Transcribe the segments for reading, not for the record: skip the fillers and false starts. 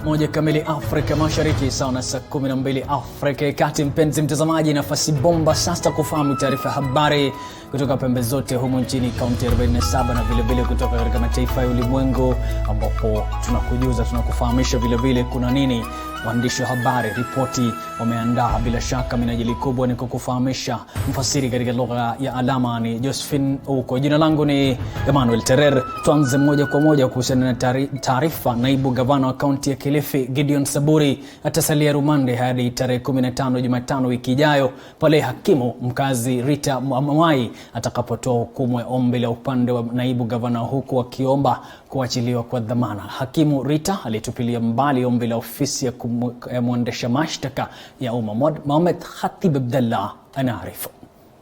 1 kamili Afrika Mashariki, sawa na saa 12 Afrika ya Kati. Mpenzi mtazamaji, nafasi bomba sasa kufahamu taarifa habari kutoka pembe zote humu nchini, kaunti 47 na vile vile kutoka katika mataifa ya ulimwengu, ambapo tunakufahamisha vile vile kuna nini. Waandishi wa habari ripoti wameandaa, bila shaka minajili kubwa ni kukufahamisha. Mfasiri katika lugha ya alama ni Josephine Uko. Jina langu ni Emmanuel Terer. Tuanze moja kwa moja kuhusiana na taarifa. Naibu gavana wa kaunti ya Kilifi Gideon Saburi atasalia rumande hadi tarehe 15 Jumatano wiki ijayo, pale hakimu mkazi Rita Mwai atakapotoa hukumu ya ombi la upande wa naibu gavana, huku akiomba kuachiliwa kwa dhamana. Hakimu Rita alitupilia mbali ombi la ofisi ya mwendesha mashtaka ya umma. Mohamed Khatib Abdallah anaarifu.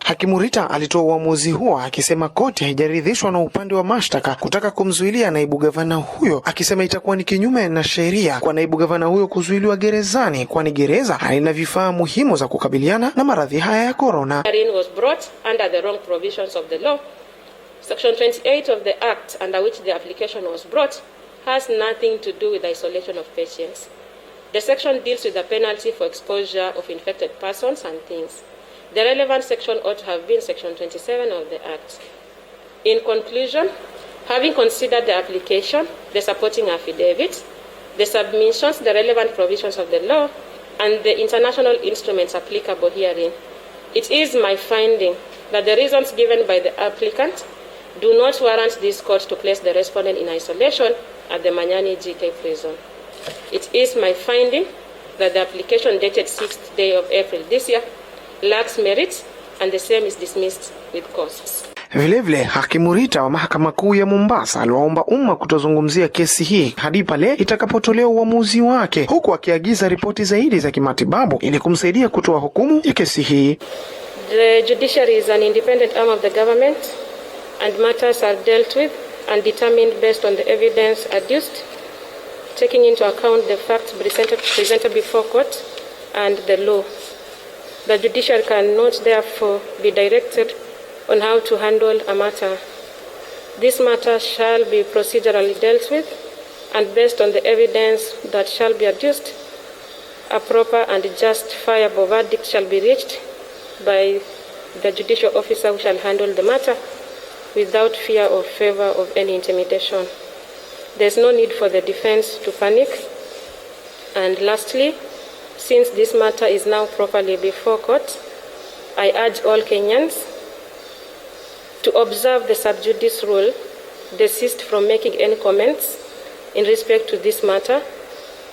Hakimu Rita alitoa uamuzi huo akisema koti haijaridhishwa na upande wa mashtaka kutaka kumzuilia naibu gavana huyo, akisema itakuwa ni kinyume na sheria kwa naibu gavana huyo kuzuiliwa gerezani, kwani gereza halina vifaa muhimu za kukabiliana na maradhi haya ya corona. Was brought under the wrong provisions of the law. Section 28 of the act under which the application was brought has nothing to do with the isolation of patients. The section deals with the penalty for exposure of infected persons and things. The relevant section ought to have been section 27 of the Act. In conclusion, having considered the application, the supporting affidavit, the submissions, the relevant provisions of the law, and the international instruments applicable herein, it is my finding that the reasons given by the applicant do not warrant this court to place the respondent in isolation at the Manyani GK prison. It is my finding that the application dated 6th day of April this year lacks merit and the same is dismissed with causes. Vilevile Hakimu Rita wa Mahakama Kuu ya Mombasa aliwaomba umma kutozungumzia kesi hii hadi pale itakapotolewa uamuzi wake, huku akiagiza ripoti zaidi za kimatibabu ili kumsaidia kutoa hukumu ya kesi hii. The judiciary is an independent arm of the government and matters are dealt with and determined based on the evidence adduced, taking into account the facts presented before court and the law. The judiciary cannot therefore be directed on how to handle a matter. This matter shall be procedurally dealt with, and based on the evidence that shall be adduced, a proper and justifiable verdict shall be reached by the judicial officer who shall handle the matter without fear or favor of any intimidation. There is no need for the defense to panic. And lastly, since this matter is now properly before court, I urge all Kenyans to observe the sub judice rule, desist from making any comments in respect to this matter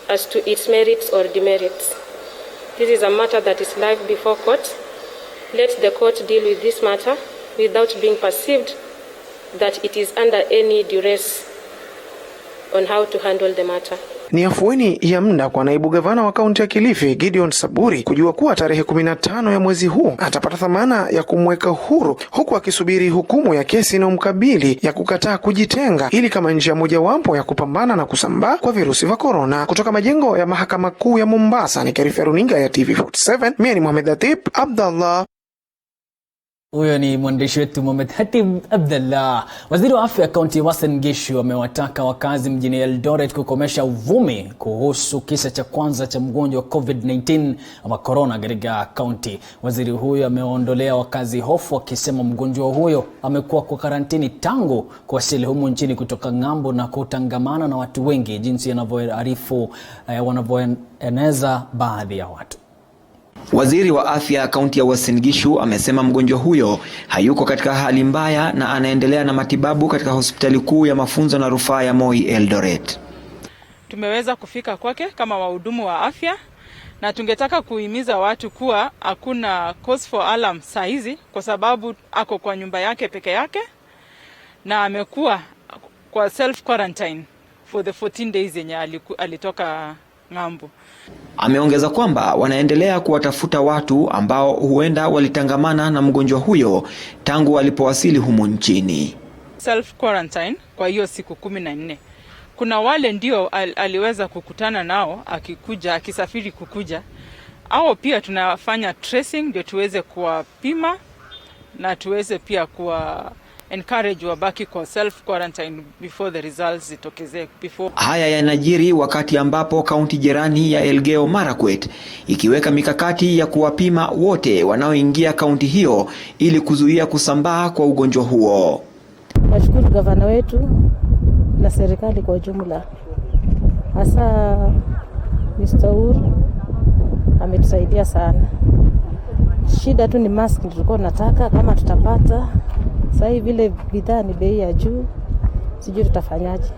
as to its merits or demerits. This is a matter that is live before court. Let the court deal with this matter without being perceived that it is under any duress on how to handle the matter. Ni afueni ya muda kwa naibu gavana wa kaunti ya Kilifi Gideon Saburi kujua kuwa tarehe 15 ya mwezi huu atapata dhamana ya kumweka huru, huku akisubiri hukumu ya kesi inayomkabili ya kukataa kujitenga, ili kama njia mojawapo ya kupambana na kusambaa kwa virusi vya corona. Kutoka majengo ya Mahakama Kuu ya Mombasa, ni Karifa runinga ya TV47, mimi ni Mohamed Khatib Abdallah. Huyo ni mwandishi wetu Mohamed Khatib Abdallah. Waziri wa afya kaunti ya Uasin Gishu amewataka wakazi mjini Eldoret kukomesha uvumi kuhusu kisa cha kwanza cha mgonjwa wa COVID-19 ama corona katika kaunti. Waziri huyo ameondolea wakazi hofu, akisema mgonjwa huyo amekuwa kwa karantini tangu kuwasili humu nchini kutoka ng'ambo na kutangamana na watu wengi, jinsi yanavyoarifu wanavyoeneza baadhi ya watu. Waziri wa afya kaunti ya Uasin Gishu amesema mgonjwa huyo hayuko katika hali mbaya na anaendelea na matibabu katika hospitali kuu ya mafunzo na rufaa ya Moi Eldoret. Tumeweza kufika kwake kama wahudumu wa afya, na tungetaka kuhimiza watu kuwa hakuna cause for alarm saa hizi, kwa sababu ako kwa nyumba yake peke yake na amekuwa kwa self quarantine for the 14 days yenye alitoka ng'ambo. Ameongeza kwamba wanaendelea kuwatafuta watu ambao huenda walitangamana na mgonjwa huyo tangu alipowasili humu nchini. Self quarantine kwa hiyo siku 14. Kuna wale ndio aliweza kukutana nao akisafiri kukuja. Hao pia tunafanya tracing ndio tuweze kuwapima na tuweze pia encourage wabaki kwa self quarantine before the results zitokezee. Haya yanajiri wakati ambapo kaunti jirani ya Elgeyo Marakwet ikiweka mikakati ya kuwapima wote wanaoingia kaunti hiyo ili kuzuia kusambaa kwa ugonjwa huo. Nashukuru gavana wetu na serikali kwa jumla, hasa Mr. Uru ametusaidia sana. Shida tu ni mask tulikuwa tunataka kama tutapata. Sasa vile bidhaa ni bei ya juu, sijui tutafanyaje.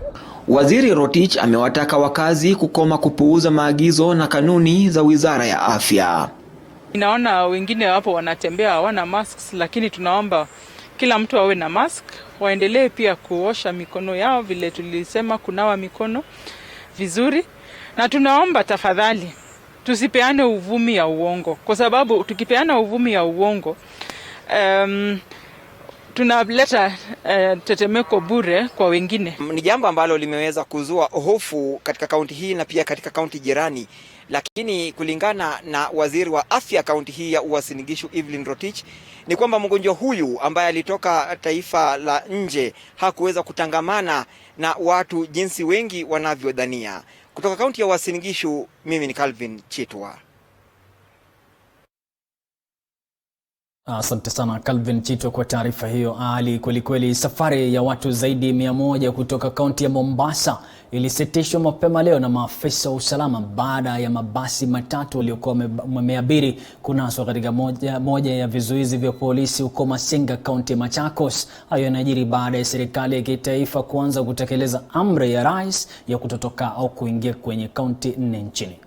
Waziri Rotich amewataka wakazi kukoma kupuuza maagizo na kanuni za Wizara ya Afya. Inaona wengine hapo wanatembea hawana masks, lakini tunaomba kila mtu awe na mask, waendelee pia kuosha mikono yao vile tulisema, kunawa mikono vizuri, na tunaomba tafadhali tusipeane uvumi ya uongo, kwa sababu tukipeana uvumi ya uongo tunaleta tetemeko bure kwa wengine. Ni jambo ambalo limeweza kuzua hofu katika kaunti hii na pia katika kaunti jirani, lakini kulingana na waziri wa afya kaunti hii ya Uasin Gishu Evelyn Rotich ni kwamba mgonjwa huyu ambaye alitoka taifa la nje hakuweza kutangamana na watu jinsi wengi wanavyodhania. Kutoka kaunti ya Uasin Gishu, mimi ni Calvin Chitwa. Asante sana Calvin Chitwa kwa taarifa hiyo. Kweli safari ya watu zaidi 100 kutoka kaunti ya Mombasa ilisitishwa mapema leo na maafisa wa usalama baada ya mabasi matatu waliokuwa wameabiri kunaswa katika moja ya vizuizi vya polisi huko Masinga, kaunti ya Machakos. Hayo yanajiri baada ya serikali ya kitaifa kuanza kutekeleza amri ya rais ya kutotoka au kuingia kwenye kaunti 4 nchini.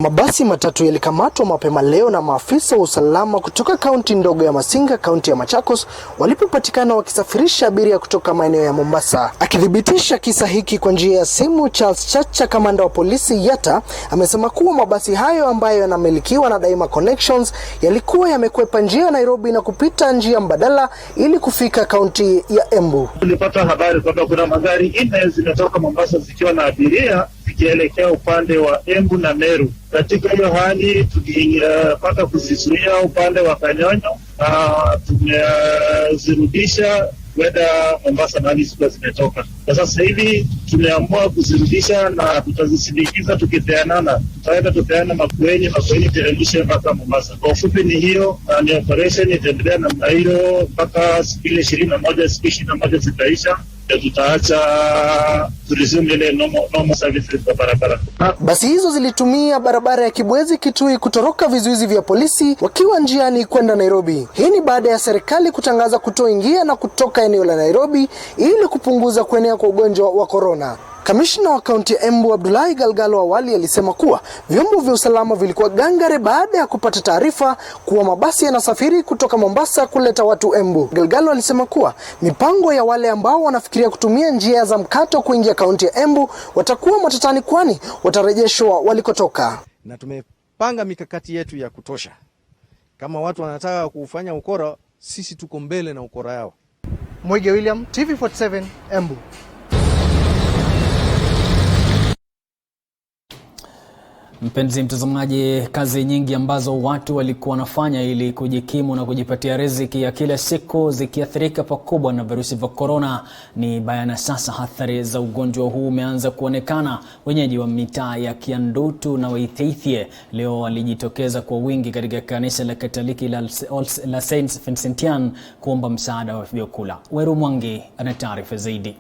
Mabasi matatu yalikamatwa mapema leo na maafisa wa usalama kutoka kaunti ndogo ya Masinga, kaunti ya Machakos, walipopatikana wakisafirisha abiria kutoka maeneo ya Mombasa. Akithibitisha kisa hiki kwa njia ya simu, Charles Chacha, kamanda wa polisi Yata, amesema kuwa mabasi hayo ambayo yanamilikiwa na Daima Connections yalikuwa yamekwepa njia Nairobi na kupita njia mbadala ili kufika kaunti ya Embu. Tulipata habari kwamba kuna magari 4 zimetoka Mombasa zikiwa na abiria zikielekea upande wa Embu na Meru. Katika hiyo hali tulipata kuzizuia upande wa Kanyonyo na tumezirudisha kwenda Mombasa mahali zilikuwa zimetoka. Na sasa hivi tumeamua kuzirudisha na tutazisindikiza tukipeanana. Tutaenda tupeana Makueni teremshe mpaka Mombasa. Kwa ufupi ni hiyo, ni operation itaendelea namna hiyo mpaka siku 21 zitaisha. Tutaacha tulizume ile normal services kwa barabara. Basi hizo zilitumia barabara ya Kibwezi Kitui kutoroka vizuizi vya polisi wakiwa njiani kwenda Nairobi. Hii ni baada ya serikali kutangaza kutoingia na kutoka eneo la Nairobi ili kupunguza kuenea kwa ugonjwa wa corona. Kamishna wa kaunti ya Embu Abdullahi Galgalo awali alisema kuwa vyombo vya usalama vilikuwa gangare baada ya kupata taarifa kuwa mabasi yanasafiri kutoka Mombasa kuleta watu Embu. Galgalo alisema kuwa mipango ya wale ambao wanafikiria kutumia njia za mkato kuingia kaunti ya Embu watakuwa matatani, kwani watarejeshwa walikotoka. Na tumepanga mikakati yetu ya kutosha. Kama watu wanataka kufanya ukora, sisi tuko mbele na ukora yao. Mwege William, TV47, Embu. Mpenzi mtazamaji, kazi nyingi ambazo watu walikuwa wanafanya ili kujikimu na kujipatia riziki ya kila siku zikiathirika pakubwa na virusi vya corona, ni bayana sasa athari za ugonjwa huu umeanza kuonekana. Wenyeji wa mitaa ya Kiandutu na Waithithie leo walijitokeza kwa wingi katika kanisa la Katoliki la Saint Vincentian kuomba msaada wa vyakula. Weru Mwangi ana taarifa zaidi.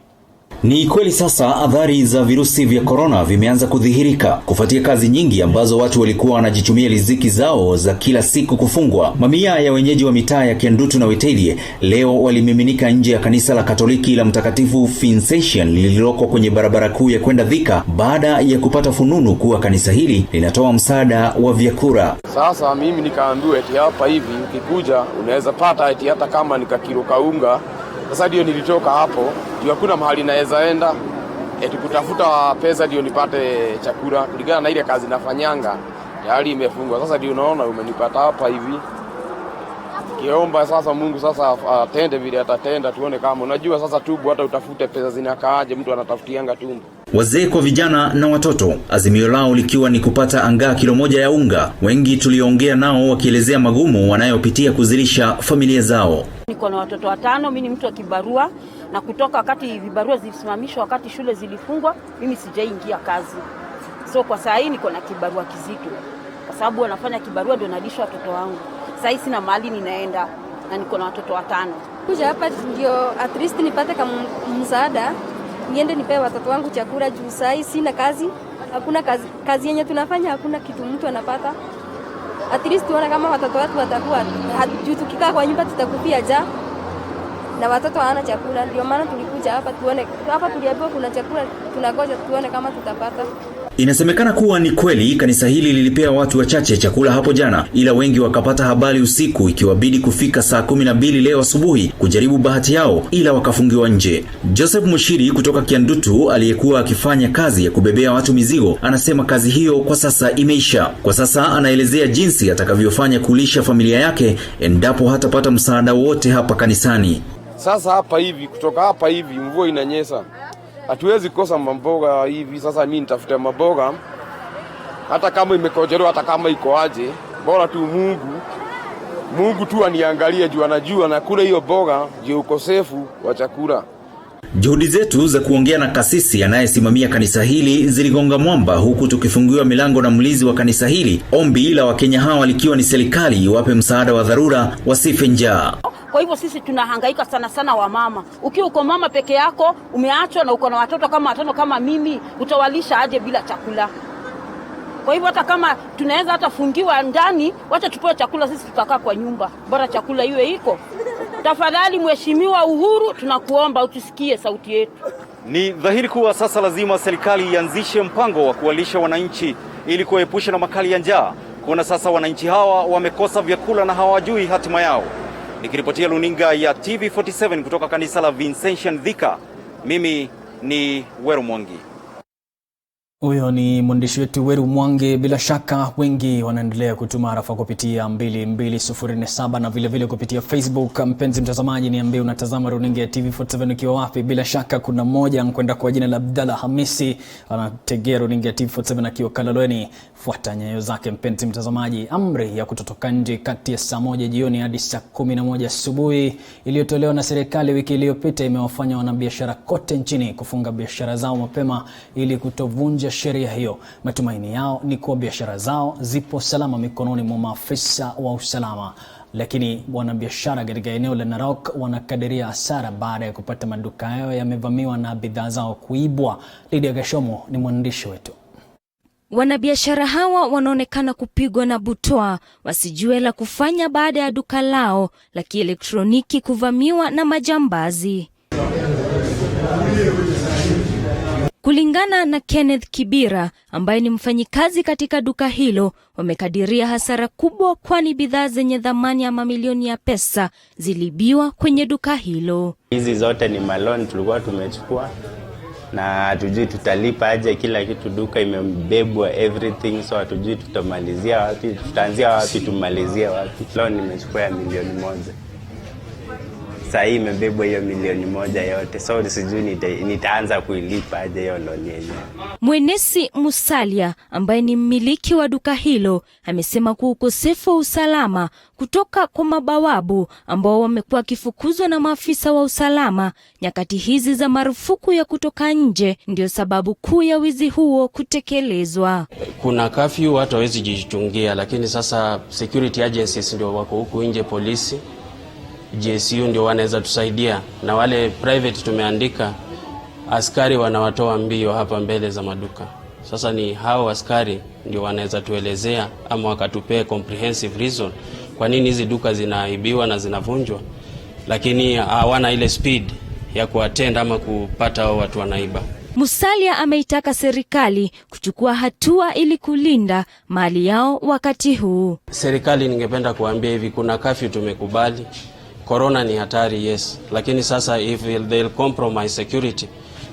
Ni kweli sasa athari za virusi vya corona vimeanza kudhihirika kufuatia kazi nyingi ambazo watu walikuwa wanajichumia riziki zao za kila siku kufungwa. Mamia ya wenyeji wa mitaa ya Kiandutu na Waithithie leo walimiminika nje ya kanisa la Katoliki la Mtakatifu Vincentian lililoko kwenye barabara kuu ya kwenda Thika baada ya kupata fununu kuwa kanisa hili linatoa msaada wa vyakula. Sasa mimi nikaambiwa eti hapa hivi ukikuja unaweza pata eti hata kama nikakilo kaunga. Sasa ndio nilitoka hapo, ndio hakuna mahali naweza enda eti kutafuta pesa ndio nipate chakula kulingana na ile kazi nafanyanga. Hali imefungwa. Sasa ndio unaona umenipata hapa hivi. Kiomba sasa Mungu sasa atende vile atatenda, tuone kama unajua sasa tubu hata utafute pesa zinakaaje, mtu anatafutianga tumbo. wazee kwa vijana na watoto, azimio lao likiwa ni kupata angaa kilo moja ya unga. Wengi tuliongea nao wakielezea magumu wanayopitia kuzilisha familia zao. Niko na watoto 5, mimi ni mtu wa kibarua, na kutoka wakati vibarua zilisimamishwa, wakati shule zilifungwa, mimi sijaingia kazi. So kwa saa hii niko na kibarua kizito, kwa sababu wanafanya kibarua ndio nalisha watoto wangu. Sasa hii sina mahali ninaenda na niko na watoto 5. Kuja hapa ndio at least nipate kama msaada, niende nipe watoto wangu chakula juu saa hii sina kazi. Hakuna kazi yenye tunafanya, hakuna kitu mtu anapata. At least tuone kama watoto wetu watakuwa juu tukikaa kwa nyumba tutakufia njaa. Na watoto hawana chakula, ndio maana tulikuja hapa tuone. Hapa tuliambiwa kuna chakula, tunangoja tuone kama tutapata. Inasemekana kuwa ni kweli kanisa hili lilipea watu wachache chakula hapo jana, ila wengi wakapata habari usiku, ikiwabidi kufika saa 12 leo asubuhi kujaribu bahati yao, ila wakafungiwa nje. Joseph Mushiri kutoka Kiandutu, aliyekuwa akifanya kazi ya kubebea watu mizigo, anasema kazi hiyo kwa sasa imeisha. Kwa sasa anaelezea jinsi atakavyofanya kulisha familia yake endapo hatapata msaada wote hapa kanisani. Sasa hapa hivi, kutoka hapa hivi mvua inanyesha, hatuwezi kosa mamboga hivi. Sasa mimi nitafuta maboga, hata kama imekojelewa, hata kama iko aje, bora tu Mungu tu aniangalie juu anajua na kule hiyo boga juu ukosefu wa chakula. Juhudi zetu za kuongea na kasisi anayesimamia kanisa hili ziligonga mwamba, huku tukifungiwa milango na mlinzi wa kanisa hili. Ombi la Wakenya hawa likiwa ni serikali iwape msaada wa dharura, wasife njaa. Kwa hivyo sisi tunahangaika sana wamama. Ukiwa uko mama peke yako, umeachwa na uko na watoto kama mimi, utawalisha aje bila chakula? Kwa hivyo hata kama tunaweza hata fungiwa ndani, wacha tupewe chakula, sisi tutakaa kwa nyumba. Bora chakula iwe iko. Tafadhali Mheshimiwa Uhuru, tunakuomba utusikie sauti yetu. Ni dhahiri kuwa sasa lazima serikali ianzishe mpango wa kuwalisha wananchi ili kuepusha na makali ya njaa. Kuna sasa wananchi hawa wamekosa vyakula na hawajui hatima yao. Nikiripotia runinga ya TV47 kutoka kanisa la Vincentian Dhika, mimi ni Weru Mwangi. Huyo ni mwandishi wetu Weru Mwangi. Bila shaka wengi wanaendelea kutuma arafa kupitia 2207 na vile kupitia Facebook. Mpenzi mtazamaji, niambie unatazama runinga ya TV47 ukiwa wapi? Bila shaka kuna mmoja anakwenda kwa jina la Abdalla Hamisi, anategea runinga ya TV47 akiwa Kalalweni. Fuata nyayo zake mpenzi mtazamaji. Amri ya kutotoka nje kati ya saa 1 jioni hadi saa 11 asubuhi iliyotolewa na serikali wiki iliyopita imewafanya wanabiashara kote nchini kufunga biashara zao mapema ili kutovunja sheria hiyo. Matumaini yao ni kuwa biashara zao zipo salama mikononi mwa maafisa wa usalama. Lakini wanabiashara katika eneo la Narok wanakadiria hasara baada ya kupata maduka yao yamevamiwa na bidhaa zao kuibwa. Lydia Gashomo ni mwandishi wetu. Wanabiashara hawa wanaonekana kupigwa na butwaa, wasijue la kufanya baada ya duka lao la kielektroniki kuvamiwa na majambazi. Kulingana na Kenneth Kibira ambaye ni mfanyikazi katika duka hilo, wamekadiria hasara kubwa, kwani bidhaa zenye thamani ya mamilioni ya pesa zilibiwa kwenye duka hilo. Hizi zote ni maloni tulikuwa tumechukua na hatujui tutalipa aje, kila kitu duka imebebwa everything, so hatujui tutamalizia wapi, tutaanzia wapi, tumalizia wapi. Loan nimechukua ya milioni 1. Sasa hii imebebwa hiyo milioni 1 yote, so sijui nitaanza kuilipa aje hiyo loan yenyewe. Mwenesi Musalia ambaye ni mmiliki wa duka hilo amesema kuwa ukosefu wa usalama kutoka kwa mabawabu ambao wamekuwa kifukuzwa na maafisa wa usalama nyakati hizi za marufuku ya kutoka nje ndio sababu kuu ya wizi huo kutekelezwa. Kuna curfew, watu hawezi jichungia, lakini sasa security agencies ndio wako huku nje, polisi, GSU ndio wanaweza tusaidia, na wale private tumeandika askari wanawatoa mbio hapa mbele za maduka. Sasa ni hao askari ndio wanaweza tuelezea ama wakatupea comprehensive reason kwa nini hizi duka zinaibiwa na zinavunjwa, lakini hawana ile speed ya kuattend ama kupata hao watu wanaiba. Musalia ameitaka serikali kuchukua hatua ili kulinda mali yao wakati huu. Serikali ningependa kuambia hivi, kuna curfew tumekubali. Corona ni hatari, yes, lakini sasa if they'll compromise security,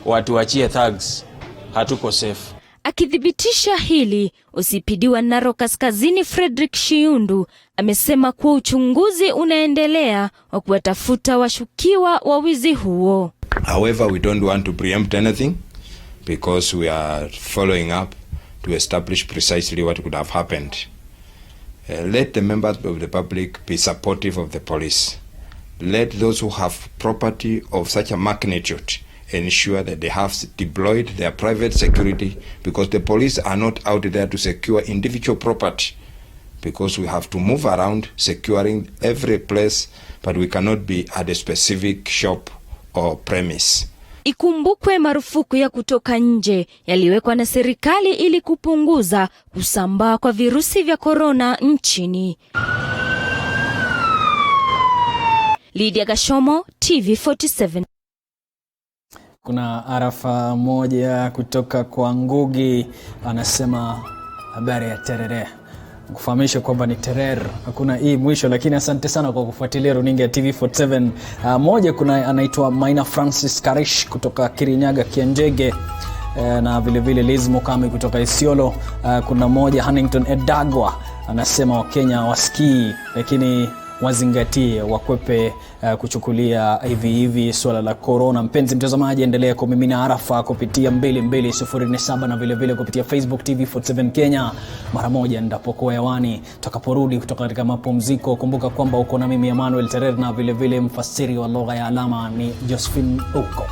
watu wachie thugs, hatuko safe. Akithibitisha hili, OCPD wa Narok Kaskazini Frederick Shiundu amesema kuwa uchunguzi unaendelea wa kuwatafuta washukiwa wa wizi huo. However, we don't want to preempt anything because we are following up to establish precisely what could have happened. Let the members of the public be supportive of the police. Let those who have property of such a magnitude ensure that they have deployed their private security, because the police are not out there to secure individual property, because we have to move around securing every place, but we cannot be at a specific shop or premise. Ikumbukwe marufuku ya kutoka nje yaliwekwa na serikali ili kupunguza kusambaa kwa virusi vya korona nchini. Lydia Gashomo, TV47. Kuna arafa moja kutoka kwa Ngugi, anasema habari ya terere. Kufahamisha kwamba ni terer, hakuna hii mwisho, lakini asante sana kwa kufuatilia runinga ya TV47. Moja kuna anaitwa Maina Francis Karish kutoka Kirinyaga Kianjege, na vile vile Liz Mukami kutoka Isiolo. Kuna moja Huntington Edagwa anasema Wakenya wasikii lakini wazingatie, wakwepe kuchukulia hivi swala la corona. Mpenzi mtazamaji, endelea kumimina arafa kupitia 22047 na vile vile kupitia Facebook TV47 Kenya. Mara moja ndapokuwa hewani tutakaporudi kutoka katika mapumziko. Kumbuka kwamba uko na mimi Emmanuel Terer, na vile vile mfasiri wa lugha ya alama ni Josephine Uko.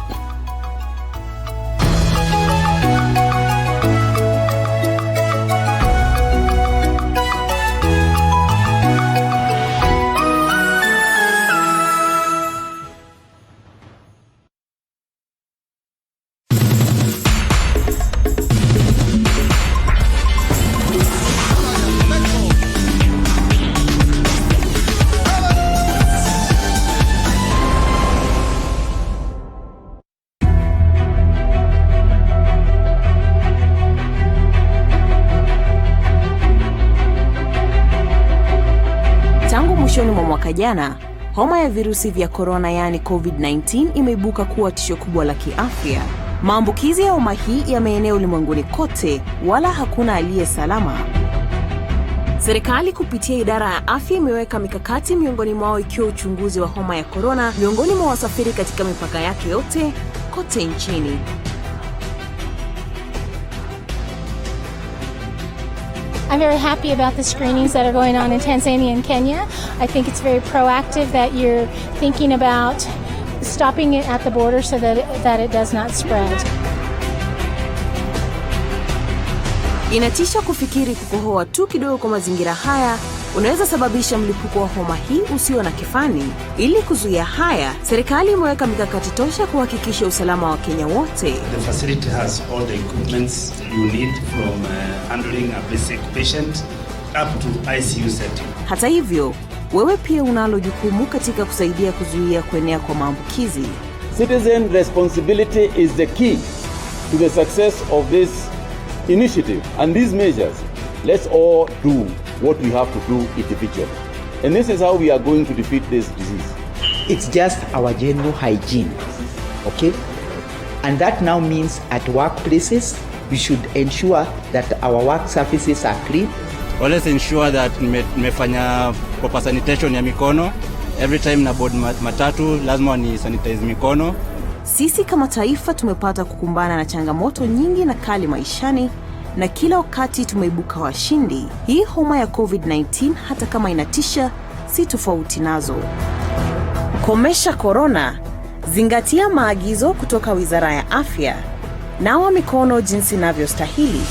Mwishoni mwa mwaka jana, homa ya virusi vya corona yani COVID-19 imeibuka kuwa tisho kubwa la kiafya. Maambukizi ya homa hii yameenea ulimwenguni kote, wala hakuna aliye salama. Serikali kupitia idara ya afya imeweka mikakati, miongoni mwao ikiwa uchunguzi wa homa ya corona miongoni mwa wasafiri katika mipaka yake yote kote nchini. I'm very happy about the screenings that are going on in Tanzania and Kenya. I think it's very proactive that you're thinking about stopping it at the border so that it does not spread. Inatisha kufikiri kukohoa tu kidogo kwa mazingira haya unaweza sababisha mlipuko wa homa hii usio na kifani. Ili kuzuia haya, serikali imeweka mikakati tosha kuhakikisha usalama wa Kenya wote. The facility has all the equipments you need from handling a basic patient up to ICU setting. Hata hivyo, wewe pia unalo jukumu katika kusaidia kuzuia kuenea kwa maambukizi. Citizen responsibility is the key to the success of this initiative and these measures. Let's all do what we have to do individually. And this is how we are going to defeat this disease. It's just our general hygiene, okay? And that now means at workplaces, we should ensure that our work surfaces are clean. Always ensure that nimefanya proper sanitation ya mikono. Every time na board matatu, lazima ni sanitize mikono. Sisi kama taifa tumepata kukumbana na changamoto nyingi na kali maishani, na kila wakati tumeibuka washindi. Hii homa ya COVID-19 hata kama inatisha, si tofauti nazo. Komesha corona, zingatia maagizo kutoka Wizara ya Afya, nawa mikono jinsi inavyostahili.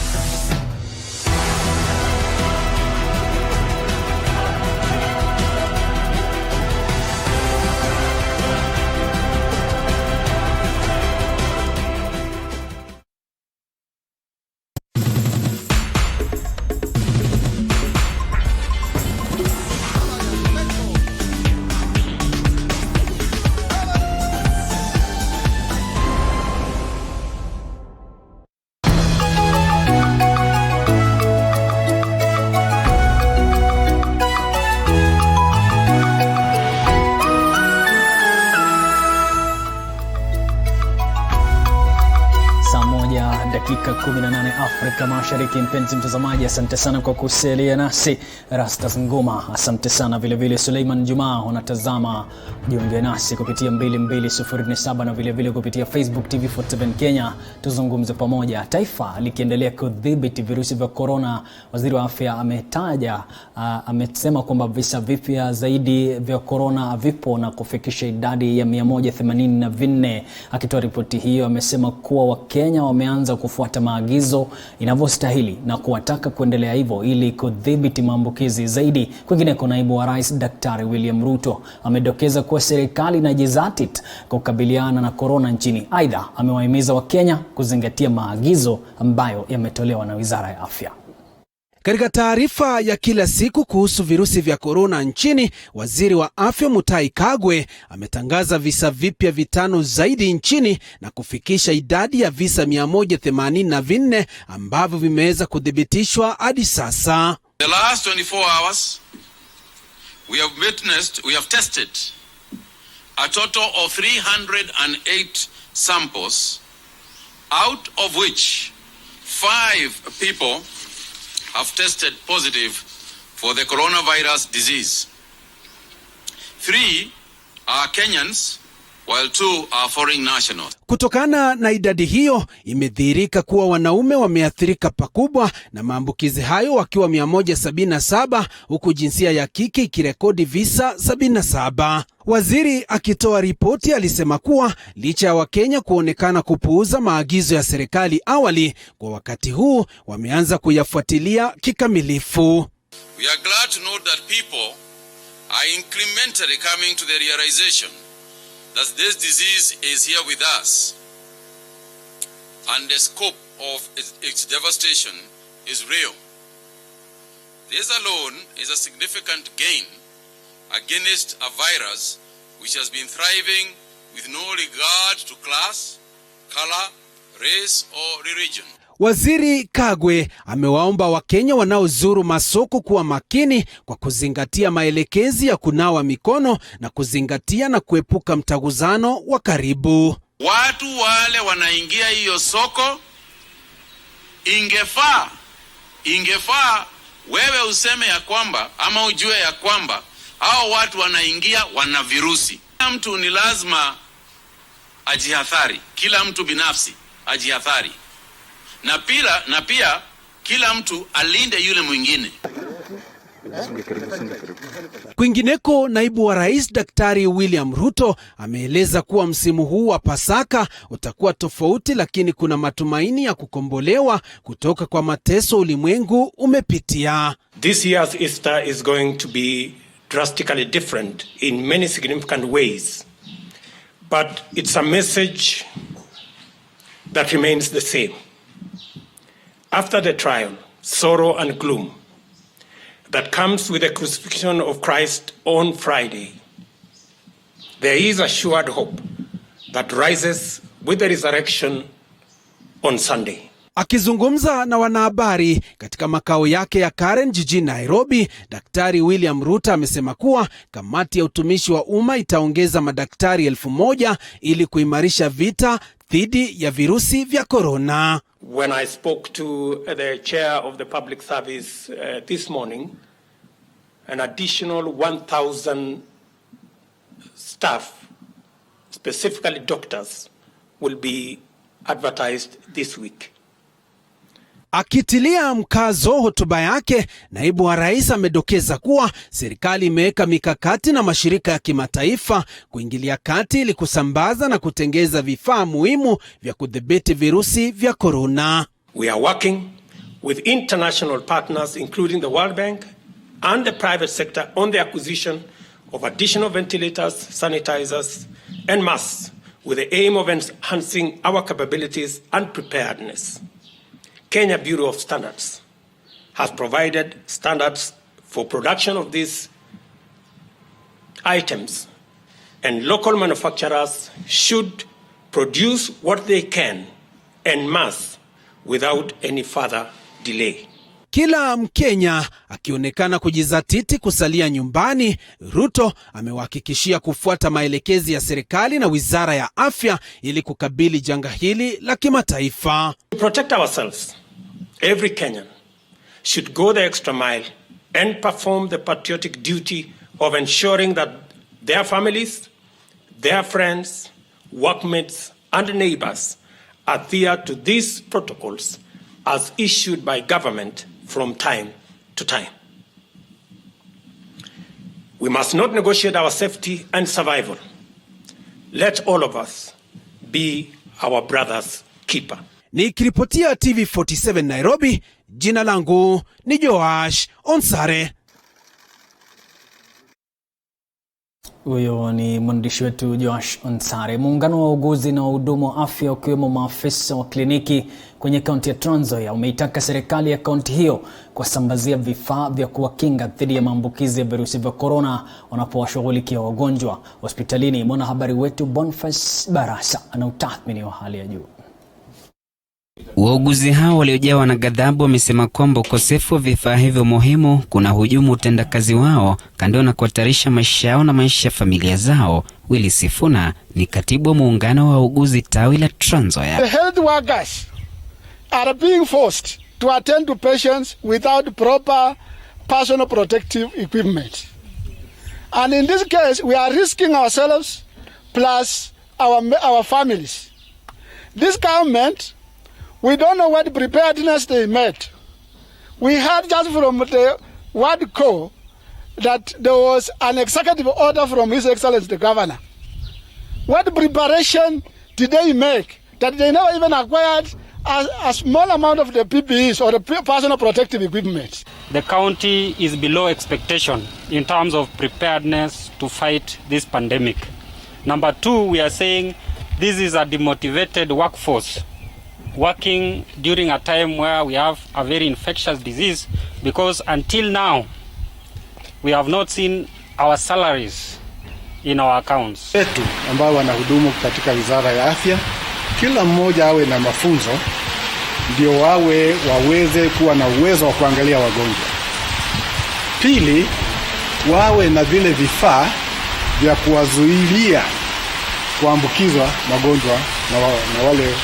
dakika 18 Afrika Mashariki. Mpenzi mtazamaji, asante sana kwa kusalia nasi. Rastas Ngoma, asante sana vile vile. Suleiman Juma, unatazama jiunge nasi kupitia 22047 na vile vile kupitia Facebook TV47 Kenya. Tuzungumze pamoja. Taifa likiendelea kudhibiti virusi vya corona, waziri wa afya amesema kwamba visa vipya zaidi vya corona vipo na kufikisha idadi ya 184. Akitoa ripoti hiyo, amesema kuwa Wakenya wameanza kufuata maagizo inavyostahili na kuwataka kuendelea hivyo ili kudhibiti maambukizi zaidi. Kwingineko, naibu wa rais Daktari William Ruto amedokeza kuwa serikali inajizatiti kukabiliana na corona nchini. Aidha, amewahimiza Wakenya kuzingatia maagizo ambayo yametolewa na Wizara ya Afya. Katika taarifa ya kila siku kuhusu virusi vya corona nchini, waziri wa afya Mutahi Kagwe ametangaza visa vipya 5 zaidi nchini na kufikisha idadi ya visa 184 ambavyo vimeweza kudhibitishwa hadi sasa. The last 24 hours we have tested a total of 308 samples, out of which 5 people have tested positive for the coronavirus disease. 3 are Kenyans, while 2 are foreign nationals. Kutokana na idadi hiyo, imedhihirika kuwa wanaume wameathirika pakubwa na maambukizi hayo wakiwa 177, huku jinsia ya kike ikirekodi visa 77. Waziri akitoa ripoti alisema kuwa licha ya Wakenya kuonekana kupuuza maagizo ya serikali awali, kwa wakati huu wameanza kuyafuatilia kikamilifu. We are glad to know that people are incrementally coming to the realization that this disease is here with us, and the scope of its devastation is real. This alone is a significant gain against a virus which has been thriving with no regard to class, color, race or religion. Waziri Kagwe amewaomba Wakenya wanaozuru masoko kuwa makini kwa kuzingatia maelekezi ya kunawa mikono na kuzingatia na kuepuka mtaguzano wa karibu. Watu wale wanaingia hiyo soko, ingefaa wewe useme ya kwamba ama ujue ya kwamba hao watu wanaingia wana virusi. Kila mtu ni lazima ajihadhari, kila mtu binafsi ajihadhari. Na pia kila mtu alinde yule mwingine. Kwingineko, naibu wa rais Daktari William Ruto ameeleza kuwa msimu huu wa Pasaka utakuwa tofauti, lakini kuna matumaini ya kukombolewa kutoka kwa mateso ulimwengu umepitia. This year's Easter is going to be drastically different in many significant ways, but it's a message that remains the same. After the trial, sorrow and gloom that comes with the crucifixion of Christ on Friday, there is assured hope that rises with the resurrection on Sunday. Akizungumza na wanahabari katika makao yake ya Karen jijini Nairobi, Daktari William Ruto amesema kuwa kamati ya utumishi wa umma itaongeza madaktari 1000 ili kuimarisha vita dhidi ya virusi vya corona. When I spoke to the chair of the public service this morning, an additional 1,000 staff, specifically doctors, will be advertised this week. Akitilia mkazo hotuba yake, naibu wa rais amedokeza kuwa serikali imeweka mikakati na mashirika ya kimataifa kuingilia kati ili kusambaza na kutengeza vifaa muhimu vya kudhibiti virusi vya corona. We are working with international partners including the World Bank and the private sector on the acquisition of additional ventilators, sanitizers and masks with the aim of enhancing our capabilities and preparedness. Kenya Bureau of Standards has provided standards for production of these items, and local manufacturers should produce what they can en masse without any further delay. Kila Mkenya akionekana kujizatiti kusalia nyumbani, Ruto amewahakikishia kufuata maelekezi ya serikali na Wizara ya Afya ili kukabili janga hili la kimataifa. To protect ourselves, every Kenyan should go the extra mile and perform the patriotic duty of ensuring that their families, their friends, workmates and neighbors adhere to these protocols as issued by government from time to time. We must not negotiate our safety and survival. Let all of us be our brother's keeper. Nikiripotia TV47 Nairobi, jina langu ni Joash Onsare. Huyo ni mwandishi wetu Joash Onsare. Muungano wa wauguzi na wahudumu wa afya ukiwemo maafisa wa kliniki kwenye kaunti ya Trans Nzoia umeitaka serikali ya kaunti hiyo kuwasambazia vifaa vya kuwakinga dhidi ya maambukizi ya virusi vya corona wanapowashughulikia wagonjwa hospitalini. Mwanahabari wetu Boniface Barasa ana utathmini wa hali ya juu. Wauguzi hao waliojawa na ghadhabu wamesema kwamba ukosefu wa vifaa hivyo muhimu kuna hujumu utendakazi wao kando na kuhatarisha maisha yao na maisha ya familia zao. Willy Sifuna ni katibu wa muungano wa wauguzi tawi la Trans Nzoia. The health workers are being forced to attend to patients without proper personal protective equipment. And in this case, we are risking ourselves plus our families. This government, we don't know what preparedness they made. We heard just from the word co that there was an executive order from His Excellency the Governor. What preparation did they make that they never even acquired a small amount of the PPEs or the personal protective equipment? The county is below expectation in terms of preparedness to fight this pandemic. Number two, we are saying this is a demotivated workforce working during a time where we have a very infectious disease, because until now we have not seen our salaries in our accounts. Wetu ambao wanahudumu katika Wizara ya Afya, kila mmoja awe na mafunzo ndio waweze kuwa na uwezo wa kuangalia wagonjwa. Pili, wawe na vile vifaa vya kuwazuilia kuambukizwa magonjwa na wale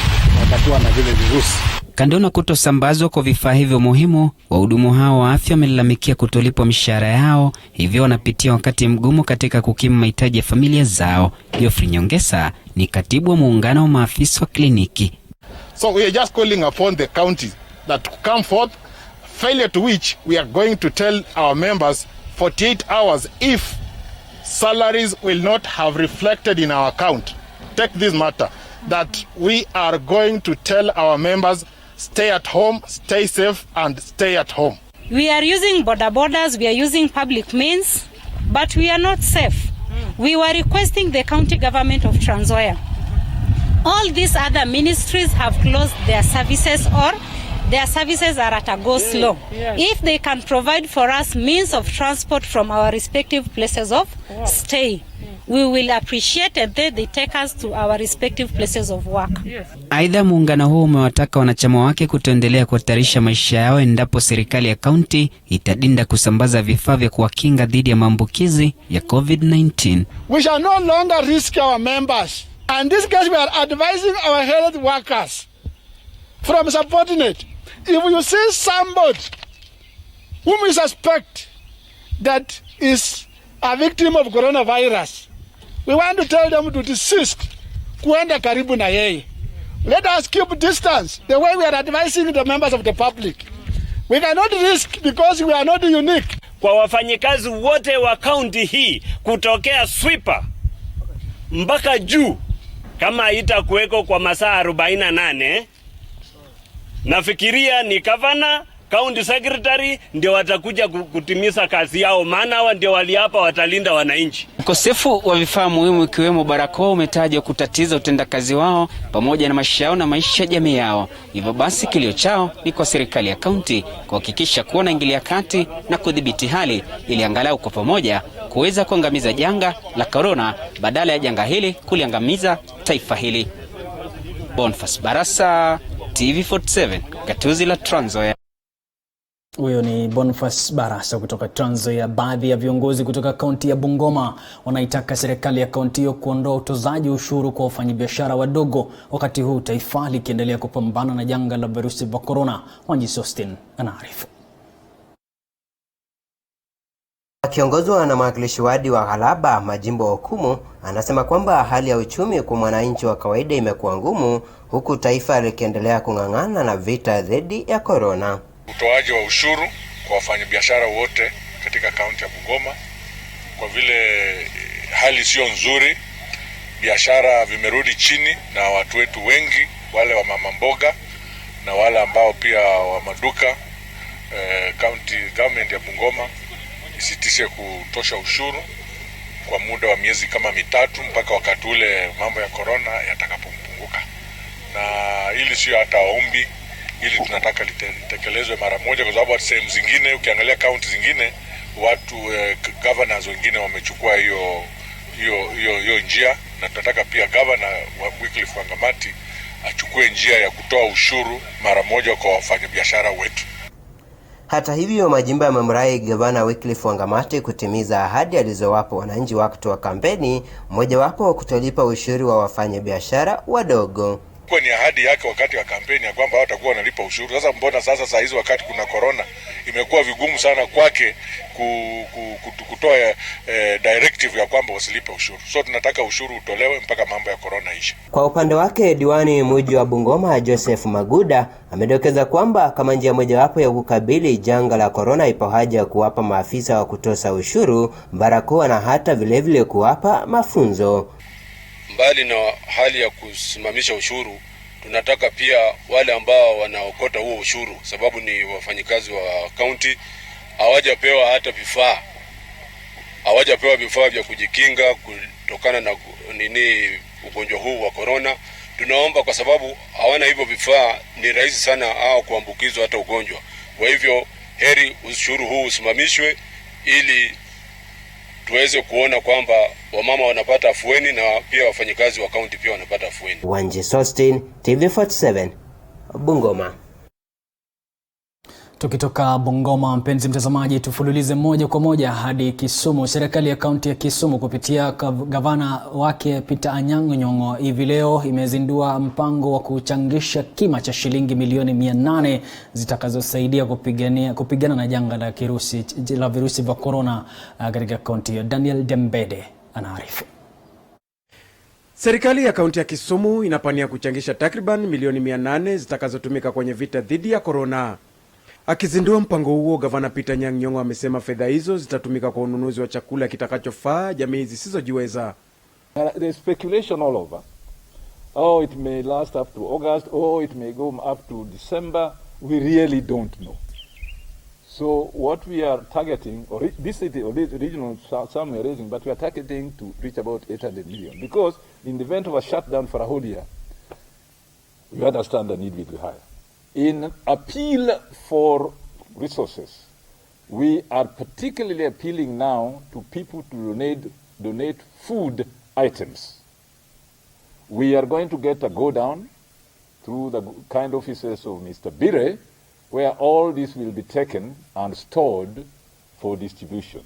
watakuwa na vile virusi. Kando na kutosambazwa kwa vifaa hivyo muhimu, wahudumu hao wa afya wamelalamikia kutolipwa mishahara yao, hivyo wanapitia wakati mgumu katika kukimu mahitaji ya familia zao. Geoffrey Nyongesa ni katibu wa muungano wa maafisa wa kliniki. So we are just calling upon the county that to come forth, failure to which we are going to tell our members 48 hours if salaries will not have reflected in our account. Take this matter, that we are going to tell our members, stay at home, stay safe and stay at home. We are using border borders, we are using public means, but we are not safe. We were requesting the county government of Trans Nzoia. All these other ministries have closed their services or their services are at a go slow. If they can provide for us means of transport from our respective places of stay, we will appreciate and then they take us to our respective places of work. Aidha, muungano huu umewataka wanachama wake kutoendelea kuhatarisha maisha yao endapo serikali ya kaunti itadinda kusambaza vifaa vya kuwakinga dhidi ya maambukizi ya COVID-19. We shall no longer risk our members. And this case we are advising our health workers from subordinate. If you see somebody whom we suspect that is a victim of coronavirus, we want to tell them to desist kuenda karibu na yeye. Let us keep distance the way we are advising the members of the public. We cannot risk because we are not unique. Kwa wafanyikazi wote wa county hii kutokea sweeper mpaka juu, kama itakuweko kwa masaa 48, nafikiria ni governor, county secretary ndio watakuja kutimiza kazi yao, maana hawa ndio waliapa watalinda wananchi. Ukosefu wa vifaa muhimu ikiwemo barakoa umetaja kutatiza utendakazi wao pamoja na maisha yao na maisha ya jamii yao. Hivyo basi kilio chao ni kwa serikali ya kaunti kuhakikisha kuwa inaingilia kati na kudhibiti hali ili angalau kwa pamoja kuweza kuangamiza janga la corona badala ya janga hili kuliangamiza taifa hili. Boniface Barasa, TV47, gatuzi la Trans Nzoia. Huyo ni Boniface Barasa kutoka Trans Nzoia. Baadhi ya viongozi kutoka kaunti ya Bungoma wanaitaka serikali ya kaunti hiyo kuondoa utozaji ushuru kwa wafanyabiashara wadogo, wakati huu taifa likiendelea kupambana na janga la virusi vya corona. Wanji Sostin anaarifu. Akiongozwa na mwakilishi wadi wa Ghalaba Majimbo Okumu, anasema kwamba hali ya uchumi kwa mwananchi wa kawaida imekuwa ngumu, huku taifa likiendelea kung'ang'ana na vita dhidi ya corona. Utoaji wa ushuru kwa wafanyabiashara wote katika kaunti ya Bungoma, kwa vile hali sio nzuri, biashara vimerudi chini na watu wetu wengi, wale wa mama mboga na wale ambao pia wa maduka, county government ya Bungoma isitishe kutosha ushuru kwa muda wa miezi kama 3 mpaka wakati ule mambo ya corona yatakapopunguka. Na hili sio hata ombi, hili tunataka litekelezwe mara moja, kwa sababu sehemu zingine ukiangalia kaunti zingine watu governors wengine wamechukua hiyo njia, na tunataka pia governor wa Wycliffe Wangamati achukue njia ya kutoa ushuru mara moja kwa wafanyabiashara wetu. Hata hivyo, Majimbo yamemrai Gavana Wycliffe Wangamati kutimiza ahadi alizowapa wananchi wakati wa kampeni, mojawapo kutolipa ushuru wa wafanyabiashara wadogo. Kwa ni ahadi yake wakati wa kampeni ya kwamba watakuwa wanalipa ushuru. Sasa mbona sasa saa hizi wakati kuna corona imekuwa vigumu sana kwake kutoa directive ya kwamba wasilipe ushuru. So tunataka ushuru utolewe mpaka mambo ya corona ishe. Kwa upande wake, diwani mji wa Bungoma Joseph Maguda amedokeza kwamba kama njia mojawapo ya kukabili janga la corona ipo haja ya kuwapa maafisa wa kutoza ushuru barakoa na hata vilevile kuwapa mafunzo. Mbali na hali ya kusimamisha ushuru, tunataka pia wale ambao wanaokota huo ushuru, sababu ni wafanyikazi wa county, hawajapewa hata vifaa. Hawajapewa vifaa vya kujikinga kutokana na ugonjwa huu wa corona. Tunaomba, kwa sababu hawana hivyo vifaa, ni rahisi sana hao kuambukizwa hata ugonjwa. Kwa hivyo heri ushuru huu usimamishwe ili tuweze kuona kwamba wamama wanapata afueni na pia wafanyikazi wa kaunti pia wanapata afueni. Wanji Sostin, TV47, Bungoma. Tukitoka Bungoma, mpenzi mtazamaji, tufululize moja kwa moja hadi Kisumu. Serikali ya kaunti ya Kisumu kupitia gavana wake Peter Anyang' Nyong'o hivi leo imezindua mpango wa kuchangisha kima cha shilingi milioni 800 zitakazosaidia kupigana na janga la virusi vya corona katika kaunti hiyo. Daniel Dembede anaarifu. Serikali ya kaunti ya Kisumu inapania kuchangisha takriban milioni 800 zitakazotumika kwenye vita dhidi ya corona. Akizindua mpango huo, gavana Peter Anyang' Nyong'o amesema fedha hizo zitatumika kwa ununuzi wa chakula kitakachofaa jamii zisizojiweza. There is speculation all over. Oh, it may last up to August, oh, it may go up to December. We really don't know. So what we are targeting, or this regional sum we are raising, but we are targeting to reach about 800 million. Because in the event of a shutdown for a whole year, we understand the need will be higher. In appeal for resources, we are particularly appealing now to people to donate food items. We are going to get a go down through the kind offices of Mr. Bire, where all this will be taken and stored for distribution.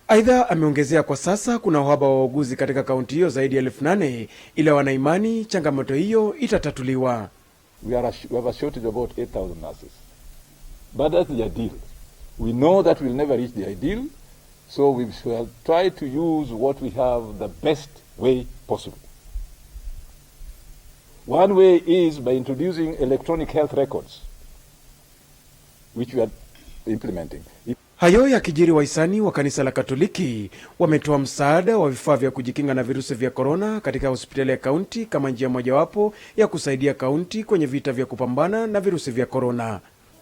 Aidha, ameongezea kwa sasa kuna uhaba wa wauguzi katika kaunti hiyo zaidi ya 8,000, ila wanaimani changamoto hiyo itatatuliwa. We have a shortage of about 8,000 nurses. But that's the ideal. We know that we'll never reach the ideal, so we shall try to use what we have the best way possible. One way is by introducing electronic health records, which we are implementing. Hayo yakijiri, wahisani wa kanisa la Katoliki wametoa msaada wa vifaa vya kujikinga na virusi vya corona katika hospitali ya kaunti kama njia mojawapo ya kusaidia kaunti kwenye vita vya kupambana na virusi vya corona.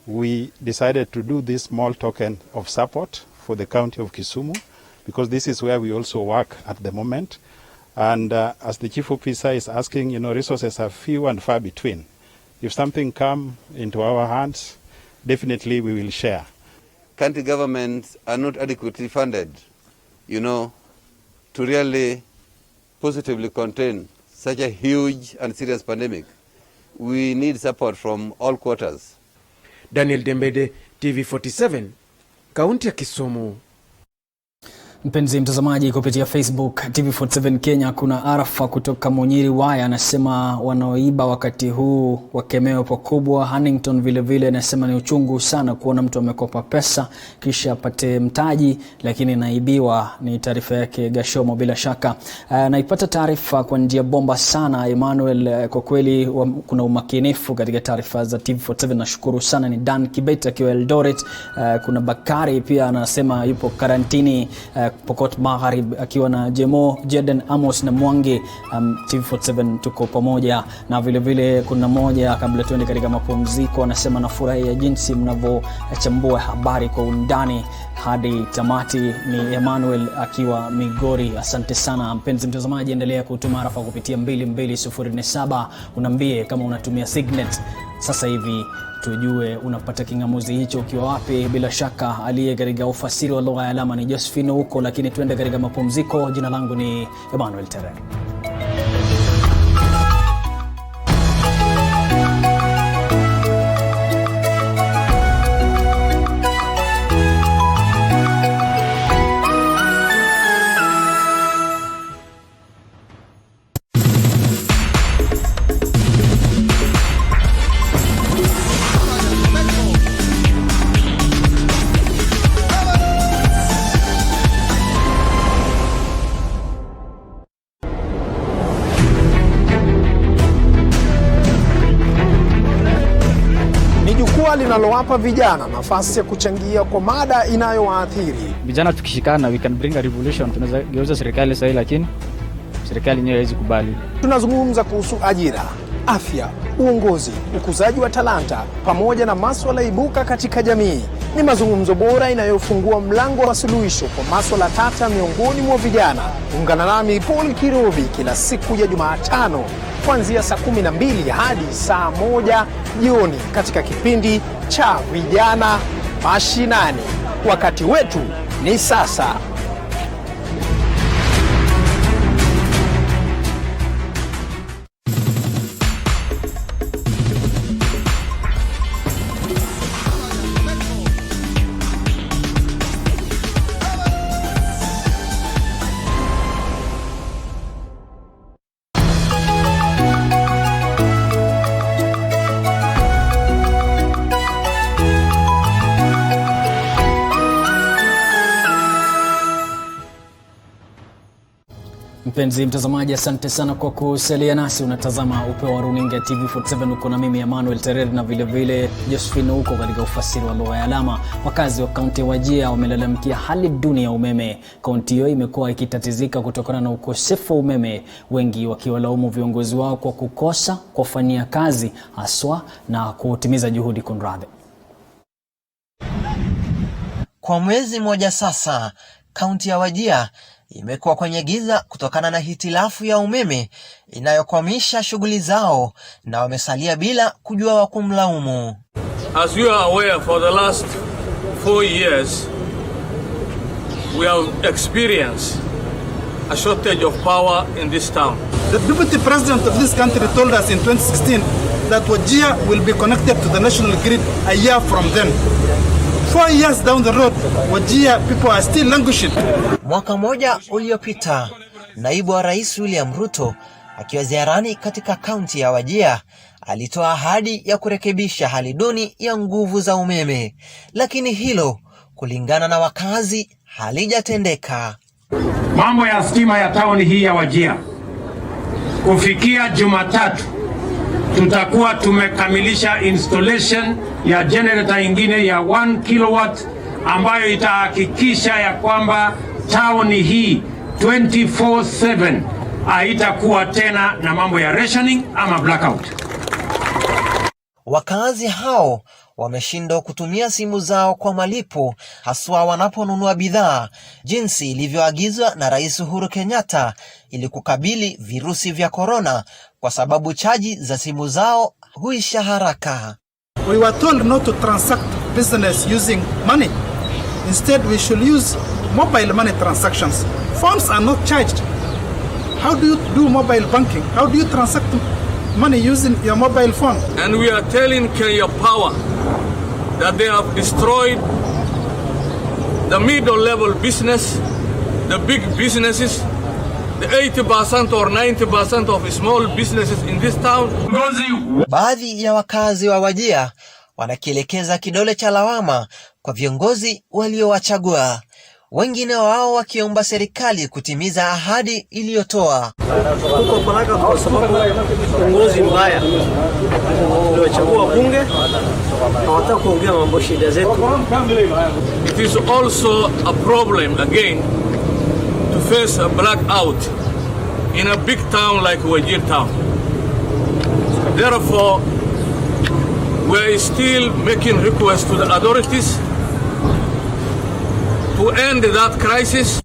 We decided to do this small token of support for the county of Kisumu because this is where we also work at the moment. And as the chief officer is asking, resources are few and far between. If something come into our hands, definitely we will share. Country governments are not adequately funded, to really positively contain such a huge and serious pandemic. We need support from all quarters. Daniel Dembede, TV47, kaunti ya Kisumu. Mpenzi mtazamaji kupitia Facebook TV47 Kenya, kuna Arafa kutoka Munyiri Waya anasema wanaoiba wakati huu wakemewe pakubwa. Huntington vile vile anasema ni uchungu sana kuona mtu amekopa pesa kisha apate mtaji lakini naibiwa. Ni taarifa yake Gashomo bila shaka. Naipata taarifa kwa njia bomba sana Emmanuel, kwa kweli kuna umakinifu katika taarifa za TV47, nashukuru sana. Ni Dan Kibeta akiwa Eldoret. Kuna Bakari pia anasema yupo karantini Pokot Magharibi akiwa na Jemo, Jeden, Amos na Mwangi. TV47 tuko pamoja. Na vile vile kuna moja kabla tuende katika mapumziko anasema nafurahia jinsi mnavyochambua habari kwa undani hadi tamati. Ni Emmanuel akiwa Migori. Asante sana mpenzi mtazamaji, endelea kutuma arafa kupitia 22047. Unambie kama unatumia Signet sasa hivi tujue unapata kingamuzi hicho ukiwa wapi. Bila shaka aliye katika ufasiri wa lugha ya alama ni Josephine huko, lakini tuende katika mapumziko. Jina langu ni Emmanuel Terere. Linalowapa vijana nafasi ya kuchangia kwa mada inayowaathiri. Vijana tukishikana we can bring a revolution. Tunaweza geuza serikali sasa, lakini serikali yenyewe haiwezi kubali. Tunazungumza kuhusu ajira, afya, uongozi, ukuzaji wa talanta pamoja na masuala ibuka katika jamii. Ni mazungumzo bora inayofungua mlango wa suluhisho kwa masuala tata miongoni mwa vijana. Ungana nami Paul Kirobi kila siku ya Jumatano kuanzia saa 12 hadi saa 1 jioni katika kipindi cha Vijana Mashinani. Wakati wetu ni sasa. Mpenzi mtazamaji, asante sana kwa kusalia nasi. Unatazama Upeo wa Runinga TV47, uko na mimi Emmanuel Terere na vile vile Josephine huko katika ufasiri wa lugha ya alama. Wakazi wa kaunti ya Wajir wamelalamikia hali duni ya umeme. Kaunti hiyo imekuwa ikitatizika kutokana na ukosefu wa umeme, wengi wakiwalaumu viongozi wao kwa kukosa kufanyia kazi haswa na kutimiza juhudi kunradhi. Kwa mwezi mmoja sasa, kaunti ya Wajir imekuwa kwenye giza kutokana na hitilafu ya umeme inayokwamisha shughuli zao, na wamesalia bila kujua wa kumlaumu. As you are aware, for the last 4 years we have experienced a shortage of power in this town. The deputy president of this country told us in 2016 that Wajir will be connected to the national grid a year from then. 4 years down the road, Wajir people are still languishing. Mwaka mmoja uliopita, naibu wa rais William Ruto akiwa ziarani katika kaunti ya Wajir alitoa ahadi ya kurekebisha hali duni ya nguvu za umeme, lakini hilo kulingana na wakazi halijatendeka. Mambo ya stima ya tauni hii ya Wajir, kufikia Jumatatu tutakuwa tumekamilisha installation ya generator ingine ya 1 kilowatt ambayo itahakikisha ya kwamba tauni hii 24/7 haitakuwa tena na mambo ya rationing ama blackout. Wakazi hao wameshindwa kutumia simu zao kwa malipo, haswa wanaponunua bidhaa jinsi ilivyoagizwa na Rais Uhuru Kenyatta ili kukabili virusi vya corona, kwa sababu chaji za simu zao huisha haraka. We were told not to transact business using money. Instead, we should use mobile money transactions. Phones are not charged. How do you do mobile banking? How do you transact money using your mobile phone? And we are telling Kenya Power that they have destroyed the middle-level business, the big businesses, the 80% or 90% of small businesses in this town. Baadhi ya wakazi wa Wajir wanakielekeza kidole cha lawama kwa viongozi waliowachagua, wengine wao wakiomba serikali kutimiza ahadi iliyotoa. Tuko faraka kwa sababu uongozi mbaya uliochagua bunge hawataka kuongea mambo shida zetu. It is also a problem again to face a blackout in a big town like Wajir town. Therefore, we are still making requests to the authorities to end that crisis.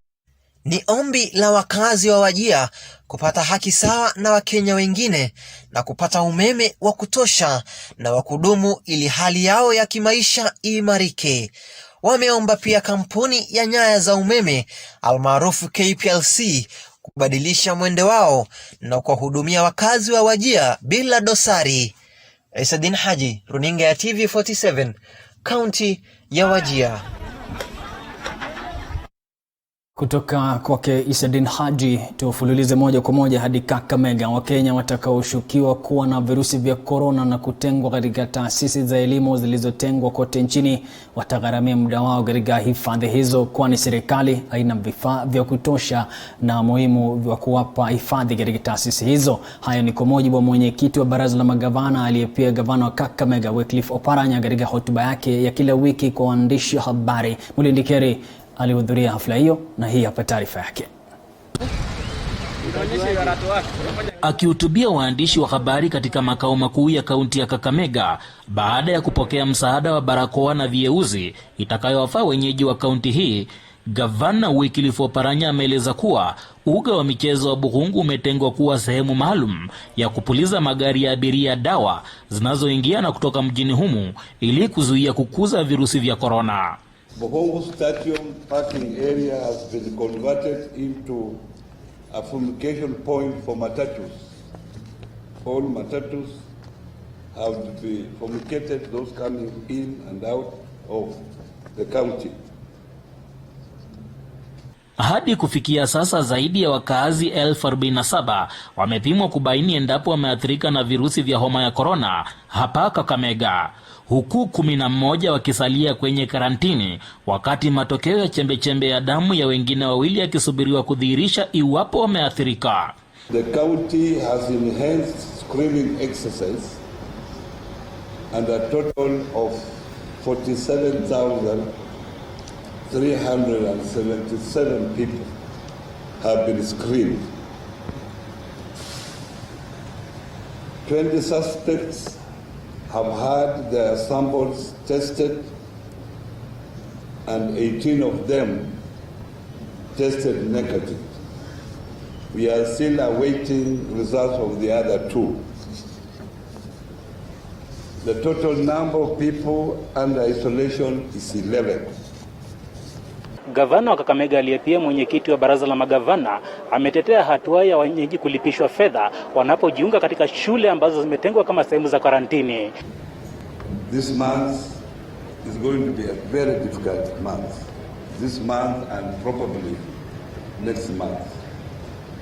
Ni ombi la wakazi wa Wajir kupata haki sawa na Wakenya wengine na kupata umeme wa kutosha na wa kudumu ili hali yao ya kimaisha imarike. Wameomba pia kampuni ya nyaya za umeme almaarufu KPLC kubadilisha mwendo wao na kuwahudumia wakazi wa Wajir bila dosari. Isadin Haji, runinga ya TV47, kaunti ya Wajir. Kutoka kwake Isadin Haji, tufululize moja kwa moja hadi Kakamega. Wakenya watakaoshukiwa kuwa na virusi vya korona na kutengwa katika taasisi za elimu zilizotengwa kote nchini watagharamia muda wao katika hifadhi hizo, kwani serikali haina vifaa vya kutosha na muhimu wa kuwapa hifadhi katika taasisi hizo. Hayo ni kwa mujibu wa mwenyekiti wa baraza la magavana aliyepia gavana wa Kakamega Wycliffe Oparanya katika hotuba yake ya kila wiki kwa waandishi wa habari. Mulindikeri alihudhuria hafla hiyo na hii hapa taarifa yake. Akihutubia waandishi wa habari katika makao makuu ya kaunti ya Kakamega baada ya kupokea msaada wa barakoa na vieuzi itakayowafaa wenyeji wa kaunti hii, Gavana Wycliffe Oparanya ameeleza kuwa uga wa michezo wa Buhungu umetengwa kuwa sehemu maalum ya kupuliza magari ya abiria dawa zinazoingia na kutoka mjini humu ili kuzuia kukuza virusi vya korona. Buhungu Stadium parking area has been converted into a fumigation point for matatus. All matatus have to be fumigated, those coming in and out of the county. Hadi kufikia sasa zaidi ya wakazi 47,000 wamepimwa kubaini endapo wameathirika na virusi vya homa ya korona hapa Kakamega, huku 11 wakisalia kwenye karantini, wakati matokeo ya chembe-chembe ya damu ya wengine wawili yakisubiriwa kudhihirisha iwapo wameathirika. The county has enhanced screening exercise and a total of 47,377 people have been screened. 20 suspects have had their samples tested and 18 of them tested negative. We are still awaiting results of the other 2. The total number of people under isolation is 11. Gavana wa Kakamega aliyepia mwenyekiti wa baraza la magavana ametetea hatua ya wenyeji kulipishwa fedha wanapojiunga katika shule ambazo zimetengwa kama sehemu za karantini. This month is going to be a very difficult month. This month and probably next month.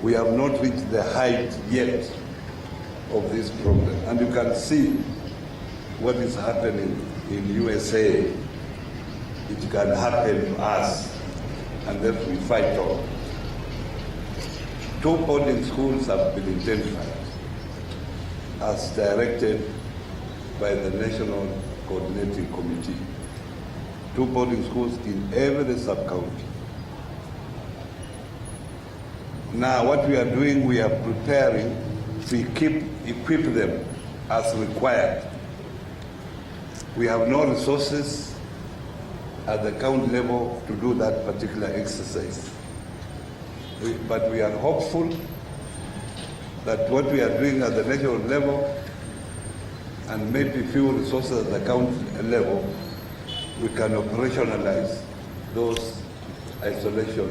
We have not reached the height yet of this problem. And you can see what is happening in USA. It can happen to us, and then we fight on. 2 boarding schools have been identified as directed by the National Coordinating Committee. 2 boarding schools in every sub-county. Now what we are doing, we are preparing to equip them as required. We have no resources at the county level to do that particular exercise. But we are hopeful that what we are doing at the national level and maybe few resources at the county level, we can operationalize those isolation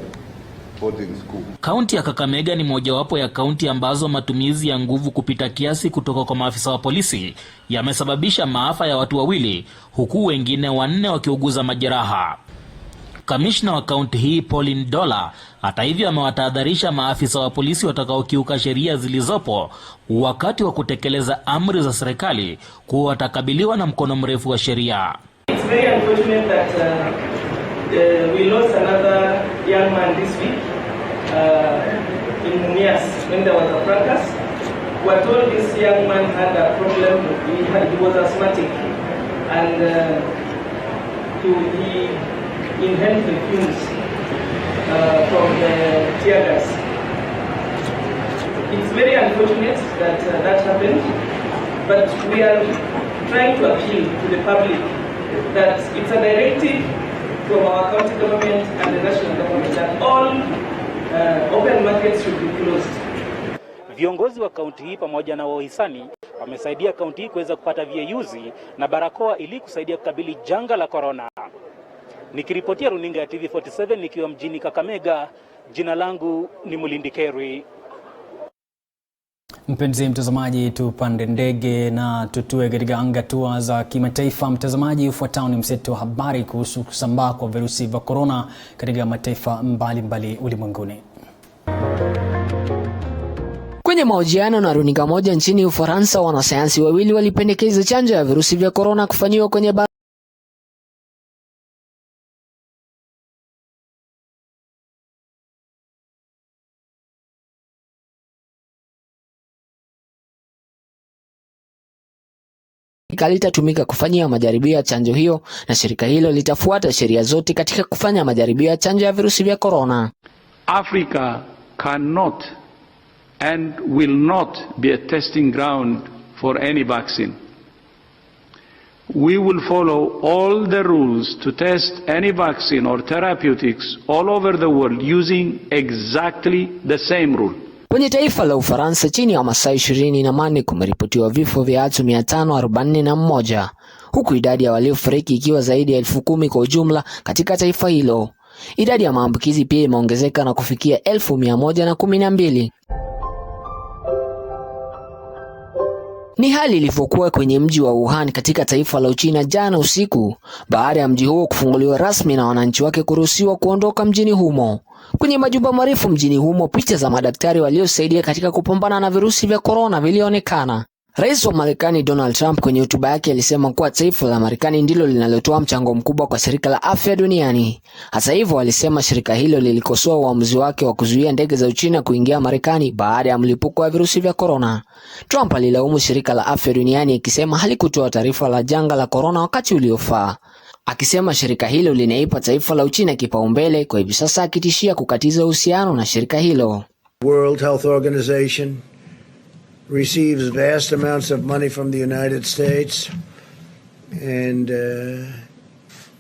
boarding school. Kaunti ya Kakamega ni mojawapo ya kaunti ambazo matumizi ya nguvu kupita kiasi kutoka kwa maafisa wa polisi yamesababisha maafa ya watu wawili, huku wengine 4 wakiuguza majeraha. Kamishna wa kaunti hii Pauline Dola hata hivyo amewatahadharisha maafisa wa polisi watakaokiuka sheria zilizopo wakati wa kutekeleza amri za serikali kuwa watakabiliwa na mkono mrefu wa sheria. It's very unfortunate that we lost another young man this week in Mumias when there was a fracas. We were told this young man had a problem. He was asthmatic and he inhaled the fumes from the tear gas. It's very unfortunate that that happened, but we are trying to appeal to the public that it's a directive from our county government and the national government that all open markets should be closed. Viongozi wa kaunti hii pamoja na wahisani wamesaidia kaunti hii kuweza kupata vyeyuzi na barakoa ili kusaidia kukabili janga la corona. Nikiripotia runinga ya TV47 nikiwa mjini Kakamega, jina langu ni Mulindi Kerry. Mpenzi mtazamaji, tupande ndege na tutue katika anga za kimataifa. Mtazamaji, ufuatao ni mseto wa habari kuhusu kusambaa kwa virusi vya corona katika mataifa mbalimbali ulimwenguni. Kwenye mahojiano na runinga moja nchini Ufaransa, wanasayansi wawili walipendekeza chanjo ya virusi vya corona kufanywa kwenye litatumika kufanyia majaribio ya chanjo hiyo, na shirika hilo litafuata sheria zote katika kufanya majaribio ya chanjo ya virusi vya corona. Africa cannot and will not be a testing ground for any vaccine. We will follow all the rules to test any vaccine or therapeutics all over the world using exactly the same rule. Kwenye taifa la Ufaransa, chini ya masaa 24 kumeripotiwa vifo vya watu 541, huku idadi ya waliofariki ikiwa zaidi ya 10,000 kwa ujumla katika taifa hilo. Idadi ya maambukizi pia imeongezeka na kufikia 1112. Ni hali ilivyokuwa kwenye mji wa Wuhan katika taifa la Uchina jana usiku, baada ya mji huo kufunguliwa rasmi na wananchi wake kuruhusiwa kuondoka mjini humo. Kwenye majumba marefu mjini humo, picha za madaktari waliosaidia katika kupambana na virusi vya corona vilionekana. Rais wa Marekani Donald Trump kwenye hotuba yake alisema kuwa taifa la Marekani ndilo linalotoa mchango mkubwa kwa shirika la afya duniani. Hata hivyo, alisema shirika hilo lilikosoa uamuzi wake wa kuzuia ndege za Uchina kuingia Marekani baada ya mlipuko wa virusi vya corona. Trump alilaumu shirika la afya duniani akisema halikutoa taarifa la janga la corona wakati uliofaa, akisema shirika hilo linaipa taifa la Uchina kipaumbele, kwa hivi sasa akitishia kukatiza uhusiano na shirika hilo. World Health Organization receives vast amounts of money from the United States, and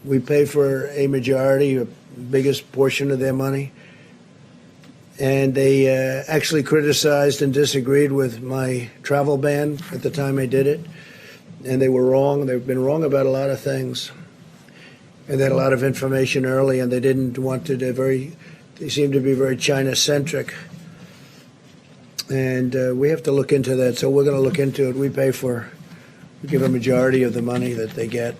we pay for a majority, a biggest portion of their money. And they actually criticized and disagreed with my travel ban at the time I did it, and they were wrong. They've been wrong about a lot of things, and they had a lot of information early, and they didn't want to. They seemed to be very China-centric. And we have to look into that, so we're going to look into it. We give a majority of the money that they get.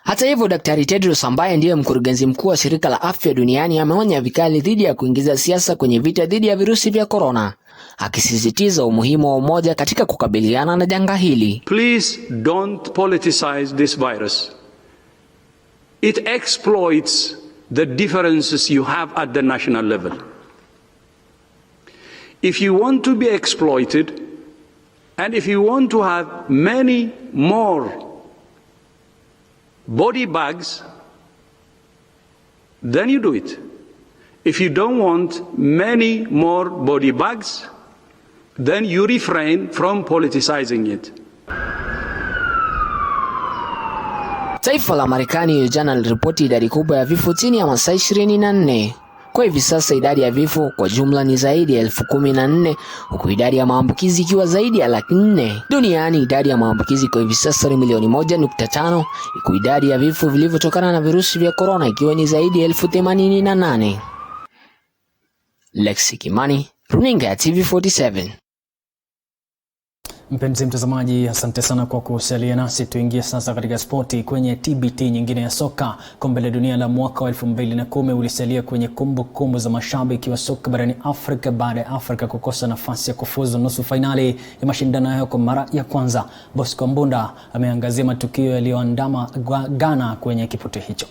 Hata hivyo, Daktari Tedros ambaye ndiye mkurugenzi mkuu wa shirika la afya duniani ameonya vikali dhidi ya kuingiza siasa kwenye vita dhidi ya virusi vya corona, akisisitiza umuhimu wa umoja katika kukabiliana na janga hili. Please don't politicize this virus. It exploits the differences you have at the national level. If you want to be exploited, and if you want to have many more body bags, then you do it. If you don't want many more body bags, then you refrain from politicizing it. Taifa la Marekani jana liliripoti idadi kubwa ya vifo chini ya masaa 24. Kwa hivi sasa idadi ya vifo kwa jumla ni zaidi ya 14,000, huku idadi ya maambukizi ikiwa zaidi ya 400,000. Duniani idadi ya maambukizi kwa hivi sasa ni milioni 1.5, huku idadi ya vifo vilivyotokana na virusi vya corona ikiwa ni zaidi ya 88,000. Lexi Kimani, runinga ya TV47. Mpenzi mtazamaji, asante sana kwa kusalia nasi. Tuingie sasa katika spoti kwenye TBT nyingine ya soka. Kombe la dunia la mwaka wa 2010 ulisalia kwenye kumbukumbu za mashabiki wa soka barani Afrika baada ya Afrika kukosa nafasi ya kufuzu nusu finali ya mashindano hayo kwa mara ya kwanza. Bosco Mbunda ameangazia matukio yaliyoandama Ghana kwenye kipute hicho.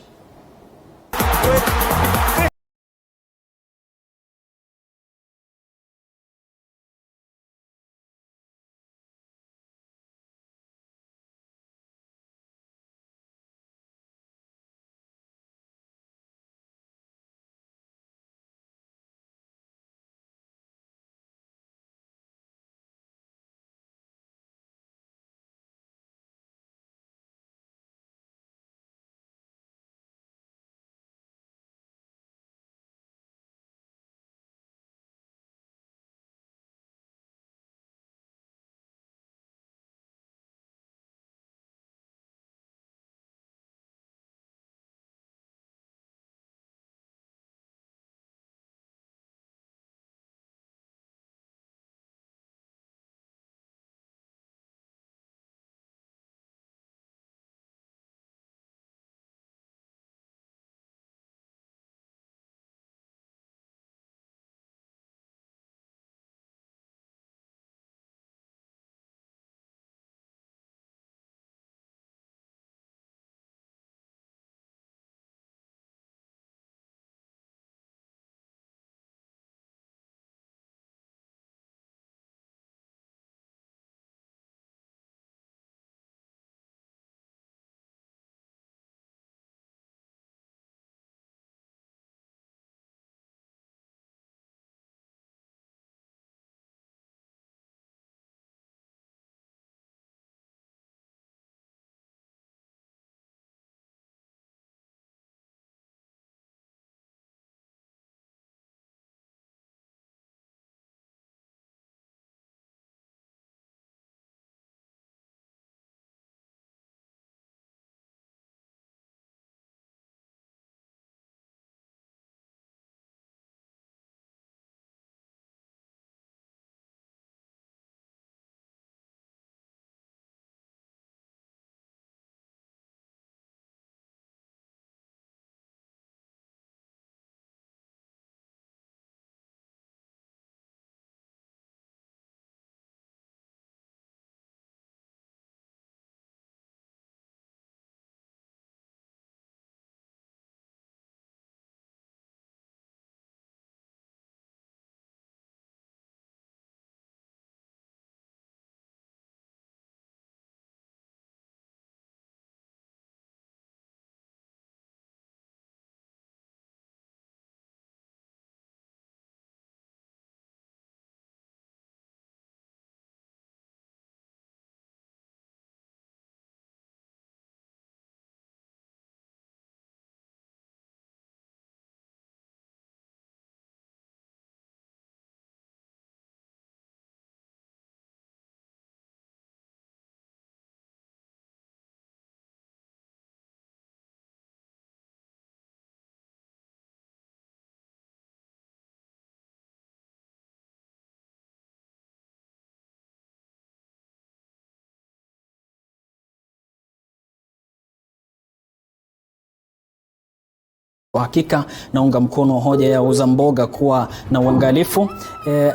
Kwa hakika naunga mkono hoja ya uza mboga kuwa na uangalifu.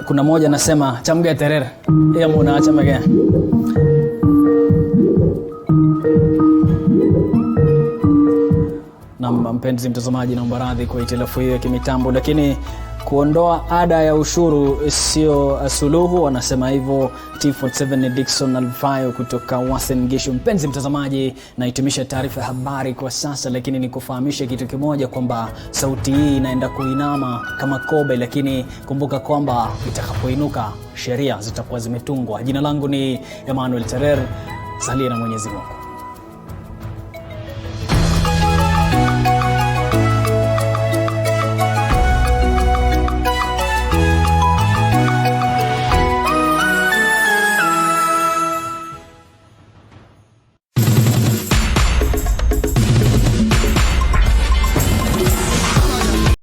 Kuna moja nasema chamge terere ya muna chamge. Na mpenzi mtazamaji, naomba radhi kwa hitilafu hiyo ya kimitambo, lakini kuondoa ada ya ushuru sio suluhu, wanasema hivyo T47 Dickson Alvayo kutoka Uasin Gishu. Mpenzi mtazamaji, nahitimisha taarifa ya habari kwa sasa, lakini nikufahamishe kitu kimoja kwamba sauti hii inaenda kuinama kama kobe, lakini kumbuka kwamba itakapoinuka sheria zitakuwa zimetungwa. Jina langu ni Emmanuel Terer, salia na Mwenyezi Mungu.